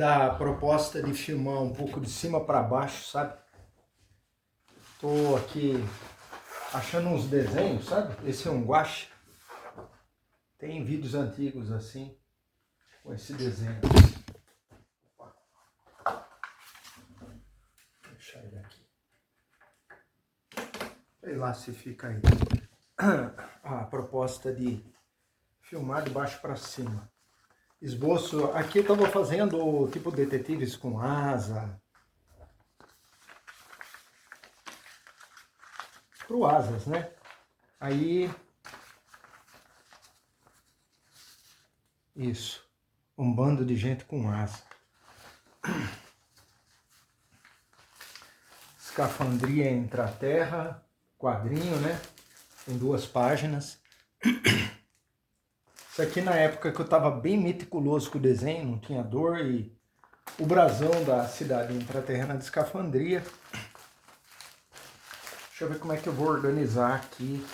da proposta de filmar um pouco de cima para baixo, sabe? Tô aqui achando uns desenhos, sabe? Esse é um guache. Tem vídeos antigos assim, com esse desenho. Vou deixar ele aqui. Sei lá se fica aí. A proposta de filmar de baixo para cima. Esboço, aqui eu estava fazendo tipo detetives com asa. Pro asas, né? Aí, isso, um bando de gente com asa. Escafandria entre a terra, quadrinho, né? Em 2 páginas. Isso aqui na época que eu estava bem meticuloso com o desenho, não tinha dor, e o brasão da cidade intraterrena de Escafandria. Deixa eu ver como é que eu vou organizar aqui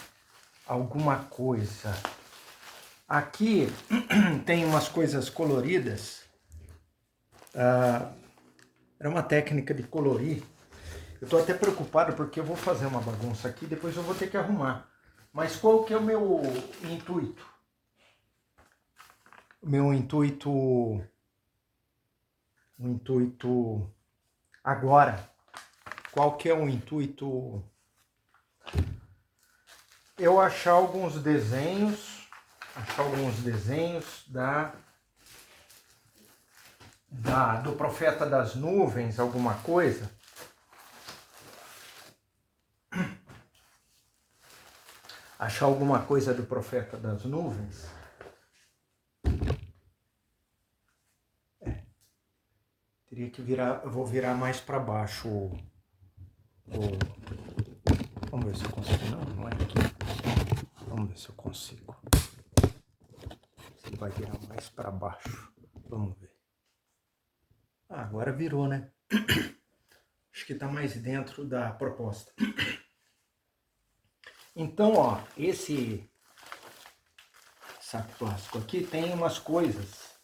alguma coisa. Aqui tem umas coisas coloridas. Era uma técnica de colorir. Eu estou até preocupado porque eu vou fazer uma bagunça aqui, depois eu vou ter que arrumar. Mas qual que é o meu intuito? O meu intuito agora. Qual que é o intuito? Eu achar alguns desenhos do Profeta das Nuvens, alguma coisa. Achar alguma coisa do Profeta das Nuvens. Teria que virar, eu vou virar mais para baixo Vamos ver se eu consigo. Não é aqui. Vamos ver se eu consigo. Se ele vai virar mais para baixo. Vamos ver. Ah, agora virou, né? Acho que está mais dentro da proposta. Então, ó, esse saco plástico aqui tem umas coisas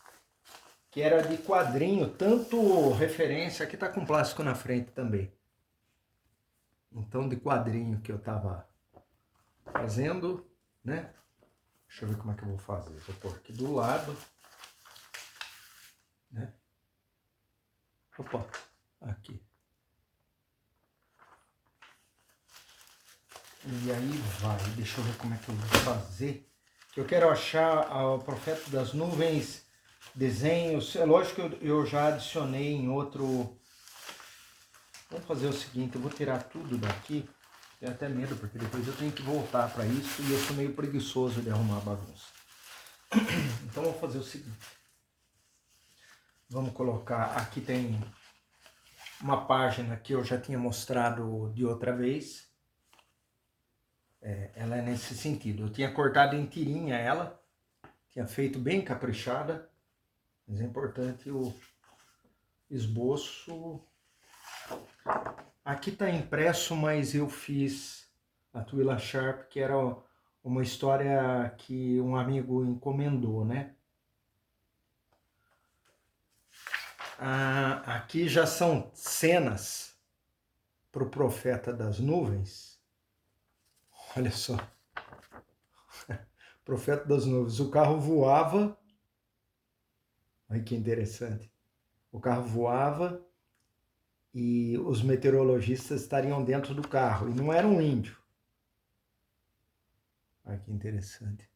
que era de quadrinho, tanto referência, aqui tá com plástico na frente também. Então, de quadrinho que eu tava fazendo, né? Deixa eu ver como é que eu vou fazer. Vou pôr aqui do lado, né? Opa, aqui. E aí vai, deixa eu ver como é que eu vou fazer. Que eu quero achar o Profeta das Nuvens, desenhos. É lógico que eu já adicionei em outro. Vamos fazer o seguinte, eu vou tirar tudo daqui. Tenho até medo, porque depois eu tenho que voltar para isso e eu sou meio preguiçoso de arrumar a bagunça. Então vou fazer o seguinte. Vamos colocar, aqui tem uma página que eu já tinha mostrado de outra vez. Ela é nesse sentido. Eu tinha cortado em tirinha ela, tinha feito bem caprichada, mas é importante o esboço. Aqui está impresso, mas eu fiz a Twila Sharp, que era uma história que um amigo encomendou, né? Aqui já são cenas para o Profeta das Nuvens. Olha só. Profeta das Nuvens. O carro voava. Olha que interessante. O carro voava e os meteorologistas estariam dentro do carro. E não era um índio. Olha que interessante.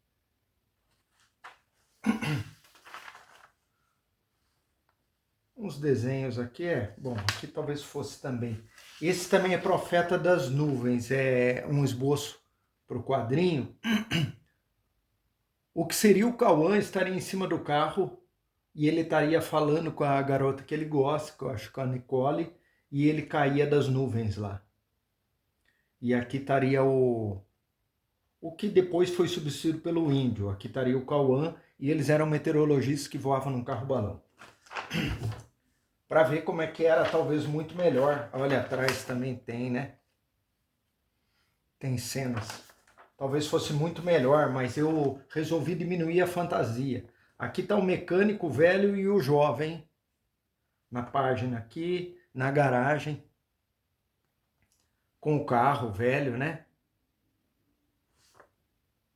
Uns desenhos aqui, bom, aqui talvez fosse também. Esse também é Profeta das Nuvens, é um esboço para o quadrinho. O que seria o Cauã estaria em cima do carro e ele estaria falando com a garota que ele gosta, que eu acho que é a Nicole, e ele caía das nuvens lá. E aqui estaria o que depois foi substituído pelo índio. Aqui estaria o Cauã e eles eram meteorologistas que voavam num carro-balão. Para ver como é que era, talvez muito melhor. Olha, atrás também tem, né? Tem cenas. Talvez fosse muito melhor, mas eu resolvi diminuir a fantasia. Aqui está o mecânico velho e o jovem. na página aqui, na garagem, com o carro velho, né?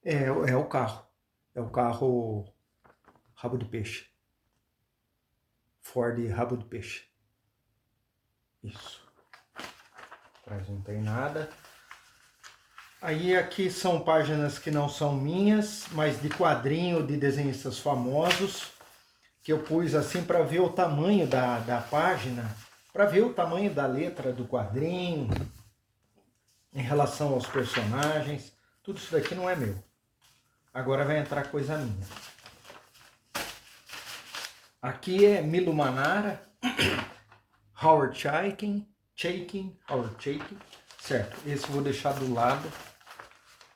É o carro. É o carro rabo de peixe. Ford rabo de peixe. Isso. Atrás não tem nada. Aí aqui são páginas que não são minhas, mas de quadrinho de desenhistas famosos, que eu pus assim para ver o tamanho da página, para ver o tamanho da letra do quadrinho, em relação aos personagens. Tudo isso daqui não é meu. Agora vai entrar coisa minha. Aqui é Milo Manara, Howard Chaykin, Howard Chaykin, certo? Esse eu vou deixar do lado,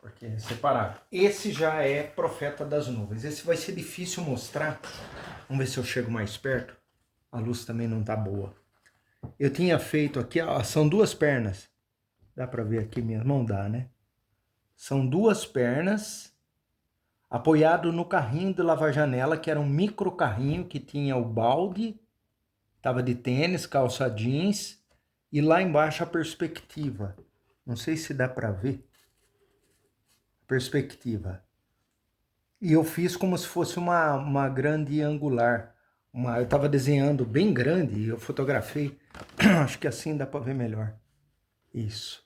porque é separado. Esse já é Profeta das Nuvens. Esse vai ser difícil mostrar. Vamos ver se eu chego mais perto. A luz também não tá boa. Eu tinha feito aqui, ó, são duas pernas. Dá para ver aqui minha mão? Dá, né? São duas pernas apoiado no carrinho de lavar janela, que era um micro carrinho que tinha o balde, tava de tênis, calça jeans e lá embaixo a perspectiva. Não sei se dá para ver. Perspectiva. E eu fiz como se fosse uma grande angular. Eu estava desenhando bem grande e eu fotografei. Acho que assim dá para ver melhor. Isso.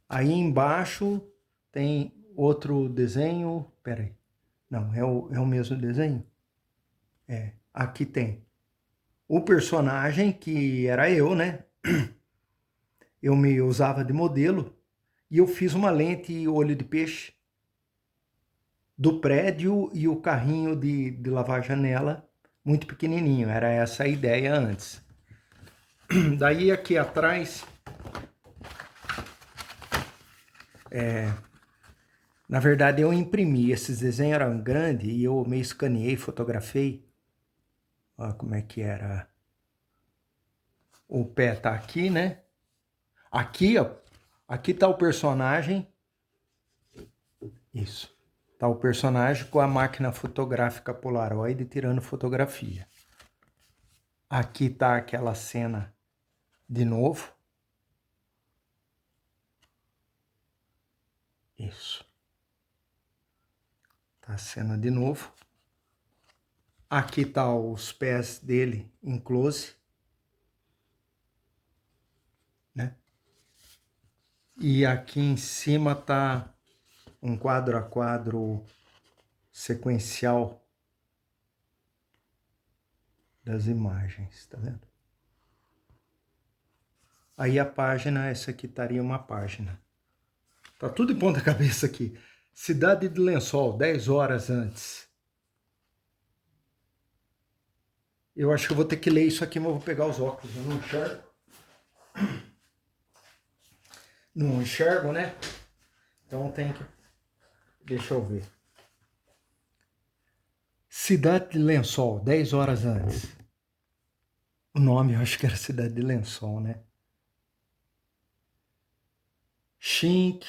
Aí embaixo tem outro desenho. Pera aí. Não, é o mesmo desenho? É. Aqui tem o personagem que era eu, né? Eu me usava de modelo e eu fiz uma lente olho de peixe do prédio e o carrinho de lavar janela muito pequenininho. Era essa a ideia antes. Daí aqui atrás, na verdade eu imprimi. Esses desenhos eram grandes e eu me escaneei, fotografei. Olha como é que era. O pé tá aqui, né? Aqui, ó. Aqui tá o personagem. Isso. Tá o personagem com a máquina fotográfica Polaroid tirando fotografia. Aqui tá aquela cena de novo. Isso. Tá a cena de novo. Aqui tá os pés dele em close, né? E aqui em cima tá um quadro a quadro sequencial das imagens, tá vendo? Aí a página, essa aqui estaria uma página. Tá tudo de ponta cabeça aqui. Cidade de Lençol, 10 horas antes. Eu acho que eu vou ter que ler isso aqui, mas eu vou pegar os óculos. Eu não enxergo. Não enxergo, né? Então tem que... Deixa eu ver. Cidade de Lençol, 10 horas antes. O nome eu acho que era Cidade de Lençol, né? Chink,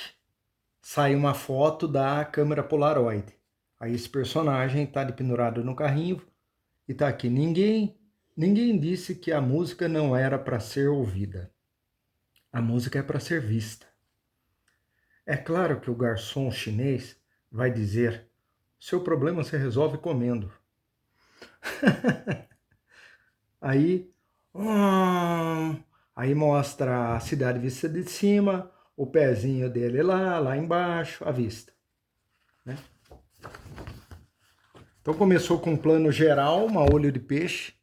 sai uma foto da câmera Polaroid. Aí esse personagem tá de pendurado no carrinho e tá aqui. Ninguém disse que a música não era para ser ouvida. A música é para ser vista. É claro que o garçom chinês vai dizer: seu problema se resolve comendo. Aí, aí mostra a cidade vista de cima, o pezinho dele lá embaixo, a vista. Né? Então começou com um plano geral, uma olho de peixe,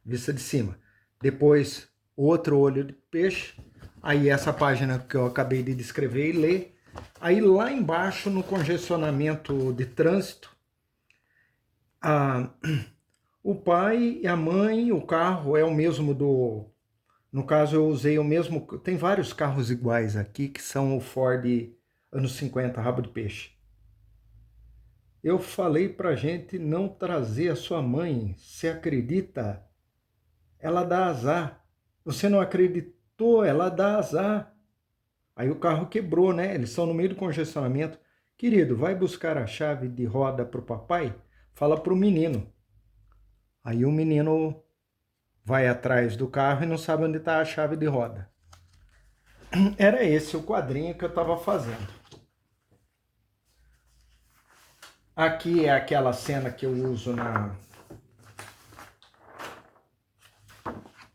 vista de cima. Depois outro olho de peixe, aí essa página que eu acabei de descrever e ler. Aí lá embaixo no congestionamento de trânsito, o pai e a mãe, o carro é o mesmo do... No caso eu usei o mesmo... Tem vários carros iguais aqui que são o Ford anos 50, rabo de peixe. Eu falei pra gente não trazer a sua mãe, você acredita? Ela dá azar. Você não acreditou, ela dá azar. Aí o carro quebrou, né? Eles estão no meio do congestionamento. Querido, vai buscar a chave de roda pro papai? fala pro menino. Aí o menino vai atrás do carro e não sabe onde está a chave de roda. Era esse o quadrinho que eu estava fazendo. Aqui é aquela cena que eu uso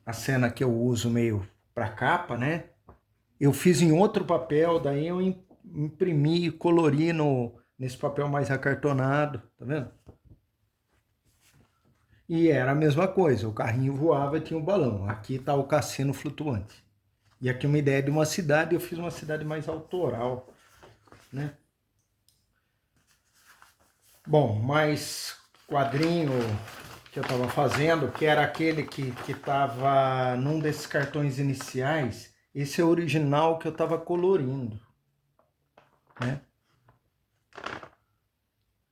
a cena que eu uso meio para capa, né? Eu fiz em outro papel, daí eu imprimi e colori nesse papel mais acartonado, tá vendo? E era a mesma coisa, o carrinho voava e tinha um balão. Aqui está o cassino flutuante. E aqui uma ideia de uma cidade, eu fiz uma cidade mais autoral, né? Bom, mais quadrinho que eu estava fazendo, que era aquele que estava num desses cartões iniciais. Esse é o original que eu estava colorindo, né?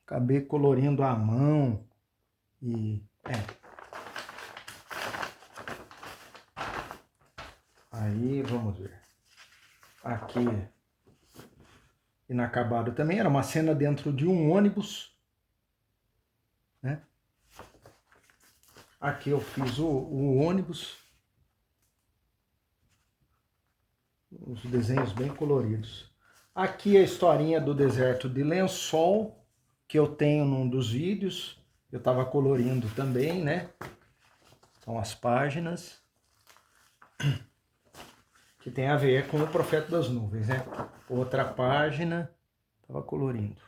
Acabei colorindo à mão e... Aí, vamos ver. Aqui, inacabado também, era uma cena dentro de um ônibus, né? Aqui eu fiz o ônibus, os desenhos bem coloridos. Aqui a historinha do deserto de Lençol, que eu tenho num dos vídeos, eu estava colorindo também, né? São as páginas, que tem a ver com o Profeta das Nuvens, né? Outra página, estava colorindo.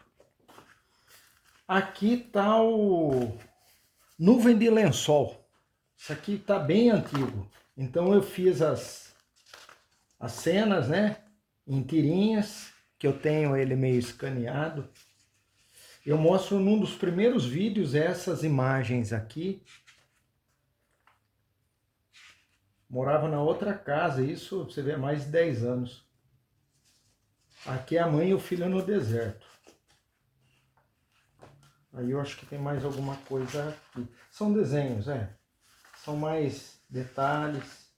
Aqui está o Nuvem de Lençol. Isso aqui está bem antigo. Então eu fiz as cenas, né? Em tirinhas, que eu tenho ele meio escaneado. Eu mostro num dos primeiros vídeos essas imagens aqui. Morava na outra casa, isso você vê há mais de 10 anos. Aqui é a mãe e o filho no deserto. Aí eu acho que tem mais alguma coisa aqui. São desenhos, São mais detalhes.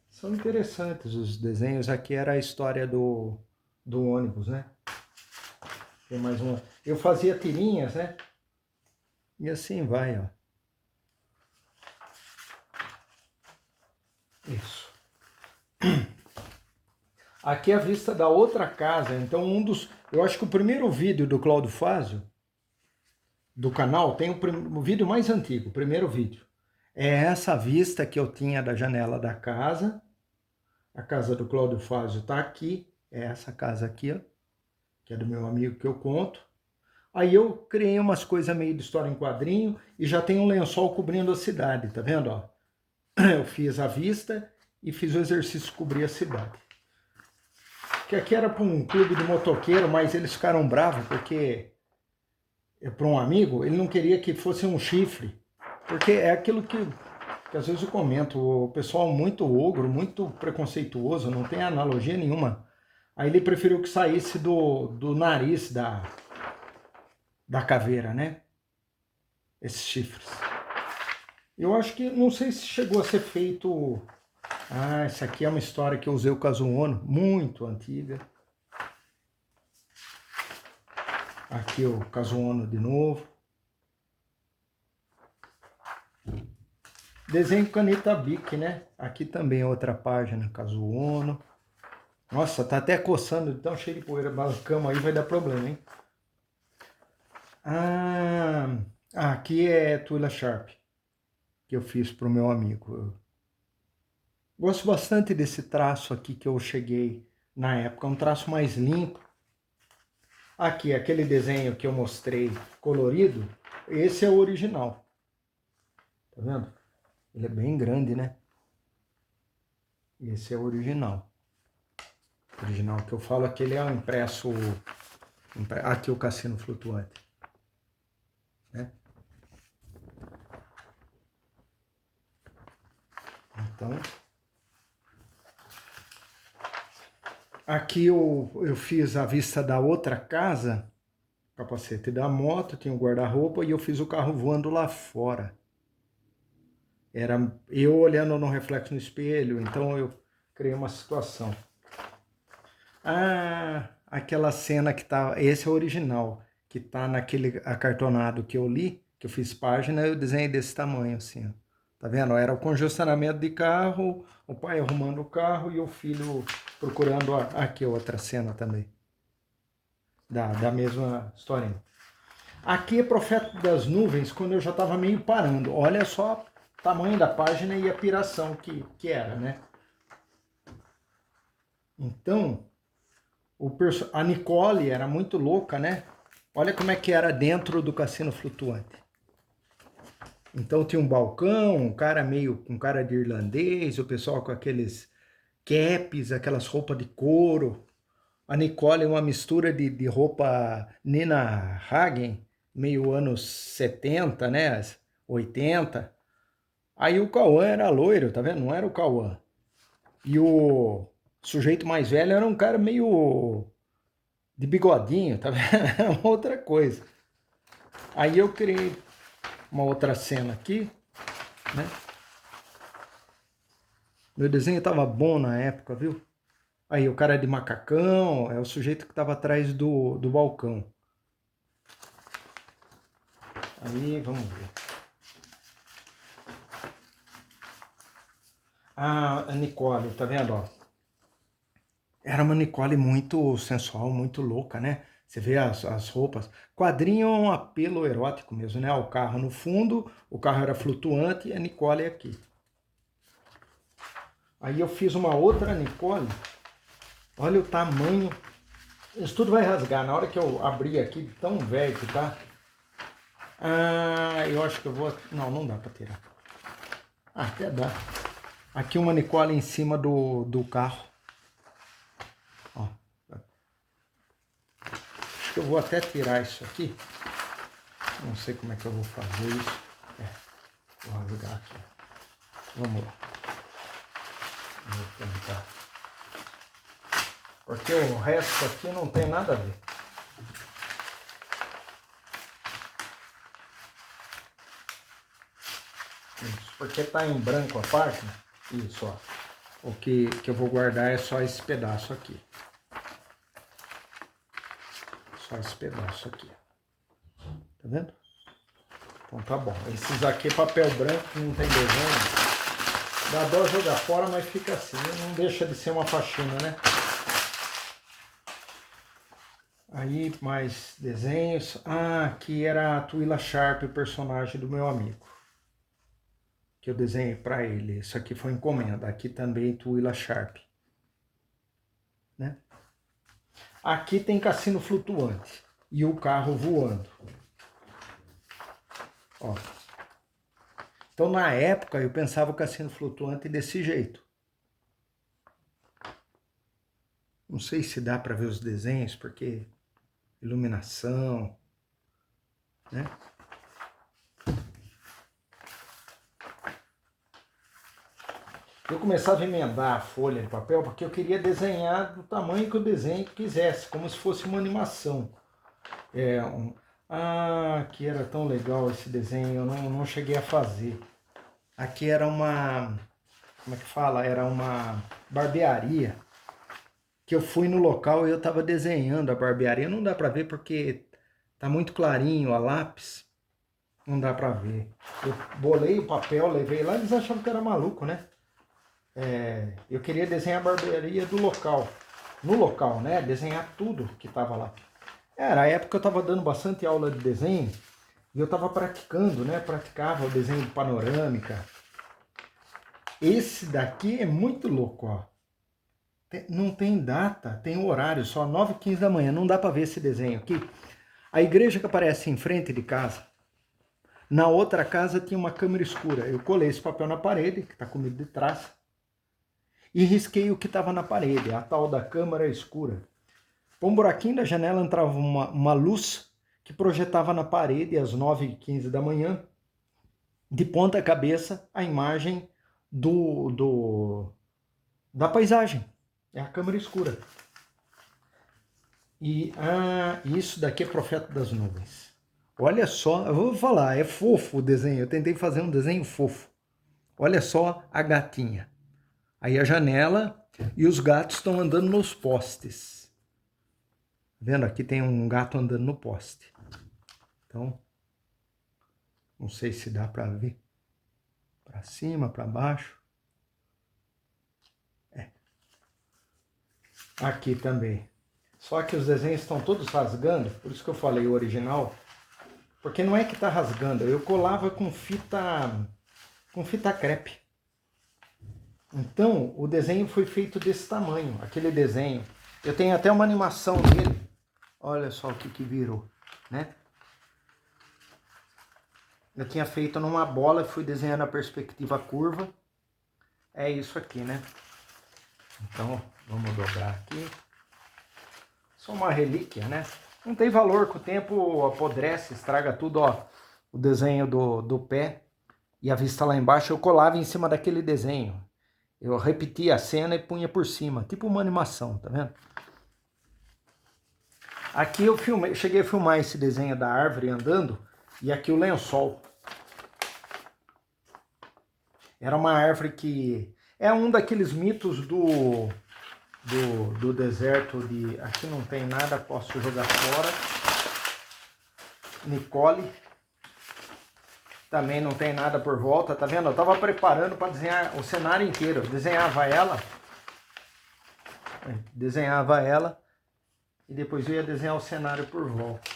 São interessantes os desenhos. Aqui era a história do ônibus, né? Tem mais uma. Eu fazia tirinhas, né? E assim vai, ó. Isso. Aqui é a vista da outra casa. Então eu acho que o primeiro vídeo do Cláudio Fázio, do canal, tem o vídeo mais antigo, o primeiro vídeo. É essa vista que eu tinha da janela da casa. A casa do Cláudio Fázio está aqui. É essa casa aqui, ó. Que é do meu amigo que eu conto. Aí eu criei umas coisas meio de história em quadrinho e já tem um lençol cobrindo a cidade, tá vendo, ó? Eu fiz a vista e fiz o exercício de cobrir a cidade. Que aqui era para um clube de motoqueiro, mas eles ficaram bravos porque para um amigo, ele não queria que fosse um chifre. Porque é aquilo que às vezes eu comento, o pessoal muito ogro, muito preconceituoso, não tem analogia nenhuma. Aí ele preferiu que saísse do nariz da caveira, né? Esses chifres. Eu acho que, não sei se chegou a ser feito... Ah, essa aqui é uma história que eu usei o Kazuo, muito antiga. Aqui o Kazuo de novo. Desenho caneta Bic, né? Aqui também é outra página, Kazuo. Nossa, tá até coçando, tão cheio de poeira. A cama aí vai dar problema, hein? Aqui é Twila Sharp, que eu fiz pro meu amigo. Eu gosto bastante desse traço aqui que eu cheguei na época, um traço mais limpo. Aqui, aquele desenho que eu mostrei colorido, esse é o original. Tá vendo? Ele é bem grande, né? Esse é o original. O original que eu falo aqui, ele é um impresso... Aqui o cassino flutuante. Né? Então... Aqui eu fiz a vista da outra casa, capacete da moto, tinha um guarda-roupa e eu fiz o carro voando lá fora. Era eu olhando no reflexo no espelho, então eu criei uma situação. Aquela cena que tá... Esse é o original, que tá naquele acartonado que eu li, que eu fiz página, eu desenhei desse tamanho, assim, ó. Tá vendo? Era o congestionamento de carro, o pai arrumando o carro e o filho procurando aqui outra cena também. Da mesma historinha. Aqui é Profeta das Nuvens, quando eu já estava meio parando. Olha só o tamanho da página e a piração que era, né? Então, a Nicole era muito louca, né? Olha como é que era dentro do cassino flutuante. Então tinha um balcão, um cara meio com cara de irlandês, o pessoal com aqueles caps, aquelas roupas de couro. A Nicole é uma mistura de roupa Nina Hagen, meio anos 70, né? 80. Aí o Cauã era loiro, tá vendo? Não era o Cauã. E o sujeito mais velho era um cara meio de bigodinho, tá vendo? Era uma outra coisa. Aí eu criei uma outra cena aqui, né? Meu desenho tava bom na época, viu? Aí o cara de macacão, é o sujeito que tava atrás do balcão. Aí, vamos ver. A Nicole, tá vendo, ó? Era uma Nicole muito sensual, muito louca, né? Você vê as roupas. Quadrinho é um apelo erótico mesmo, né? O carro no fundo, o carro era flutuante e a Nicole aqui. Aí eu fiz uma outra Nicole. Olha o tamanho. Isso tudo vai rasgar. Na hora que eu abrir aqui, tão velho que tá. Ah, eu acho que eu vou... Não, não dá pra tirar. Ah, até dá. Aqui uma Nicole em cima do carro. Ó. Acho que eu vou até tirar isso aqui. Não sei como é que eu vou fazer isso. Vou rasgar aqui. Vamos lá. Vou tentar. Porque o resto aqui não tem nada a ver. Isso, porque tá em branco a página. Isso, ó. O que eu vou guardar é só esse pedaço aqui. Só esse pedaço aqui. Tá vendo? Então tá bom. Esses aqui é papel branco, não tem desenho. Dá dó jogar fora, mas fica assim. Não deixa de ser uma faxina, né? Aí, mais desenhos. Ah, aqui era a Twila Sharp, o personagem do meu amigo. Que eu desenhei para ele. Isso aqui foi encomenda. Aqui também Twila Sharp. Né? Aqui tem cassino flutuante. E o carro voando. Ó. Então, na época, eu pensava o cassino flutuante desse jeito. Não sei se dá para ver os desenhos, porque iluminação, né? Eu começava a emendar a folha de papel porque eu queria desenhar do tamanho que o desenho quisesse, como se fosse uma animação. Ah, que era tão legal esse desenho, eu não cheguei a fazer. Aqui era uma, como é que fala? Era uma barbearia, que eu fui no local e eu estava desenhando a barbearia. Não dá para ver porque tá muito clarinho a lápis, não dá para ver. Eu bolei o papel, levei lá, eles achavam que era maluco, né? Eu queria desenhar a barbearia do local, no local, né? Desenhar tudo que estava lá. Era a época que eu estava dando bastante aula de desenho e eu estava praticando, né? Praticava o desenho de panorâmica. Esse daqui é muito louco, ó. Não tem data, tem um horário, só 9h15 da manhã. Não dá para ver esse desenho aqui. A igreja que aparece em frente de casa, na outra casa tinha uma câmera escura. Eu colei esse papel na parede, que está comido de traça, e risquei o que estava na parede, a tal da câmara escura. Por um buraquinho da janela entrava uma luz que projetava na parede às 9h15 da manhã, de ponta cabeça, a imagem da paisagem. É a câmara escura. E isso daqui é Profeta das Nuvens. Olha só, eu vou falar, é fofo o desenho. Eu tentei fazer um desenho fofo. Olha só a gatinha. Aí a janela e os gatos estão andando nos postes. Vendo? Aqui tem um gato andando no poste. Então, não sei se dá para ver. Para cima, para baixo. Aqui também. Só que os desenhos estão todos rasgando, por isso que eu falei o original. Porque não é que tá rasgando, eu colava com fita crepe. Então, o desenho foi feito desse tamanho, aquele desenho. Eu tenho até uma animação dele. Olha só o que virou, né? Eu tinha feito numa bola e fui desenhando a perspectiva curva. É isso aqui, né? Então, vamos dobrar aqui. Só uma relíquia, né? Não tem valor, com o tempo apodrece, estraga tudo, ó. O desenho do pé e a vista lá embaixo, eu colava em cima daquele desenho. Eu repetia a cena e punha por cima, tipo uma animação, tá vendo? Aqui eu cheguei a filmar esse desenho da árvore andando e aqui o lençol. Era uma árvore que... É um daqueles mitos do deserto de... Aqui não tem nada, posso jogar fora. Nicole. Também não tem nada por volta, tá vendo? Eu tava preparando para desenhar o cenário inteiro. Eu desenhava ela e depois eu ia desenhar o cenário por volta.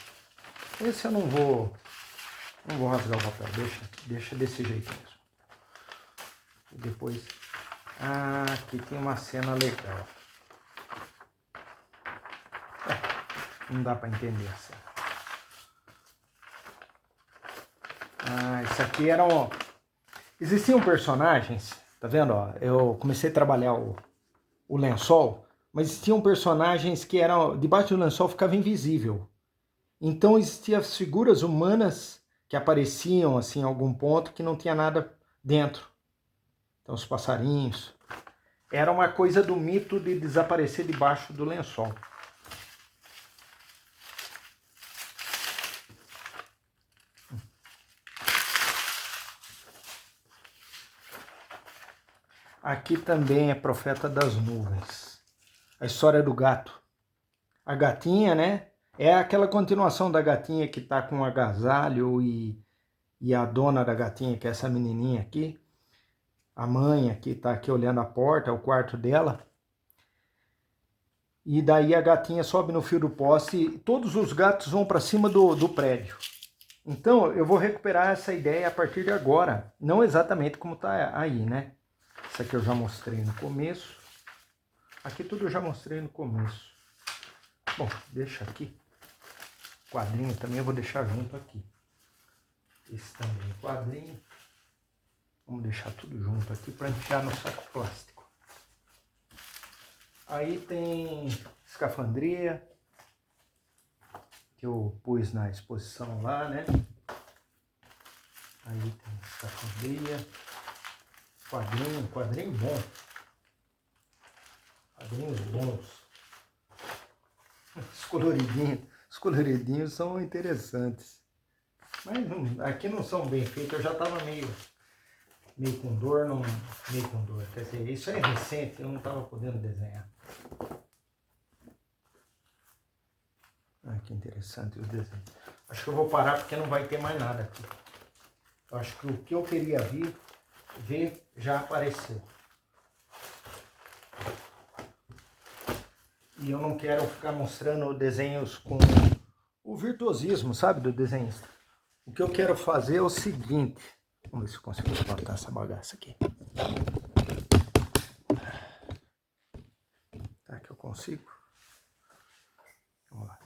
Esse eu não vou rasgar o papel, deixa desse jeito mesmo. E depois, aqui tem uma cena legal. Não dá para entender a cena. Isso aqui eram... Existiam personagens, tá vendo? Ó, eu comecei a trabalhar o lençol, mas existiam personagens que eram... Debaixo do lençol ficava invisível. Então existiam as figuras humanas que apareciam assim em algum ponto que não tinha nada dentro. Então os passarinhos. Era uma coisa do mito de desaparecer debaixo do lençol. Aqui também é Profeta das Nuvens. A história do gato. A gatinha, né? É aquela continuação da gatinha que tá com o agasalho e a dona da gatinha, que é essa menininha aqui. A mãe aqui tá aqui olhando a porta, é o quarto dela. E daí a gatinha sobe no fio do poste e todos os gatos vão para cima do prédio. Então eu vou recuperar essa ideia a partir de agora. Não exatamente como tá aí, né? Isso aqui eu já mostrei no começo. Aqui tudo eu já mostrei no começo. Bom, deixa aqui. Quadrinho também eu vou deixar junto aqui. Esse também é quadrinho. Vamos deixar tudo junto aqui para enfiar no saco plástico. Aí tem escafandria, que eu pus na exposição lá, né? Aí tem escafandria. Quadrinho bom. Quadrinhos bons. Os coloridinhos são interessantes. Mas aqui não são bem feitos, eu já estava meio com dor, Quer dizer, isso é recente, eu não estava podendo desenhar. Que interessante os desenhos. Acho que eu vou parar porque não vai ter mais nada aqui. Eu acho que o que eu queria ver já apareceu. E eu não quero ficar mostrando desenhos com o virtuosismo, sabe, do desenhista. O que eu quero fazer é o seguinte. Vamos ver se eu consigo levantar essa bagaça aqui. Tá que eu consigo? Vamos lá.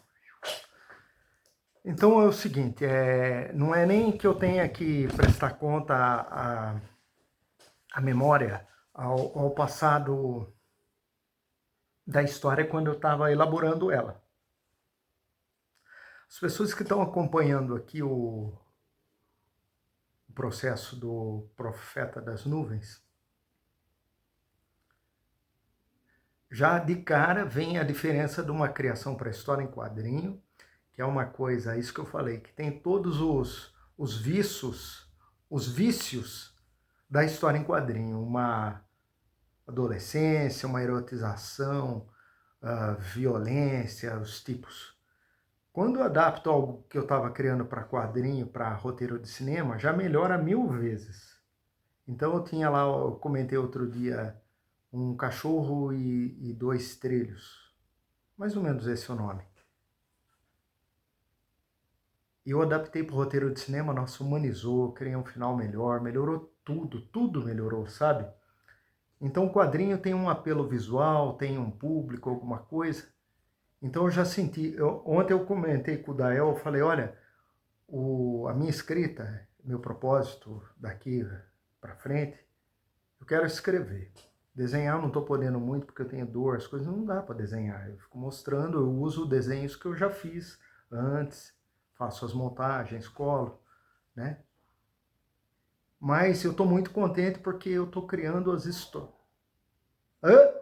Então é o seguinte, não é nem que eu tenha que prestar conta à memória, ao passado da história quando eu estava elaborando ela. As pessoas que estão acompanhando aqui o processo do Profeta das Nuvens, já de cara vem a diferença de uma criação para história em quadrinho, que é uma coisa, isso que eu falei, que tem todos os vícios da história em quadrinho, uma adolescência, uma erotização, violência, os tipos. Quando eu adapto algo que eu estava criando para quadrinho, para roteiro de cinema, já melhora 1000 vezes. Então eu tinha lá, eu comentei outro dia, um cachorro e dois trilhos. Mais ou menos esse é o nome. E eu adaptei para o roteiro de cinema, nossa, humanizou, criei um final melhor, melhorou tudo, tudo melhorou, sabe? Então o quadrinho tem um apelo visual, tem um público, alguma coisa. Então eu já senti, ontem eu comentei com o Dael, eu falei, olha, a minha escrita, meu propósito daqui para frente, eu quero escrever. Desenhar eu não estou podendo muito porque eu tenho dor, as coisas não dá para desenhar. Eu fico mostrando, eu uso desenhos que eu já fiz antes, faço as montagens, colo, né? Mas eu estou muito contente porque eu estou criando as histórias. Hã?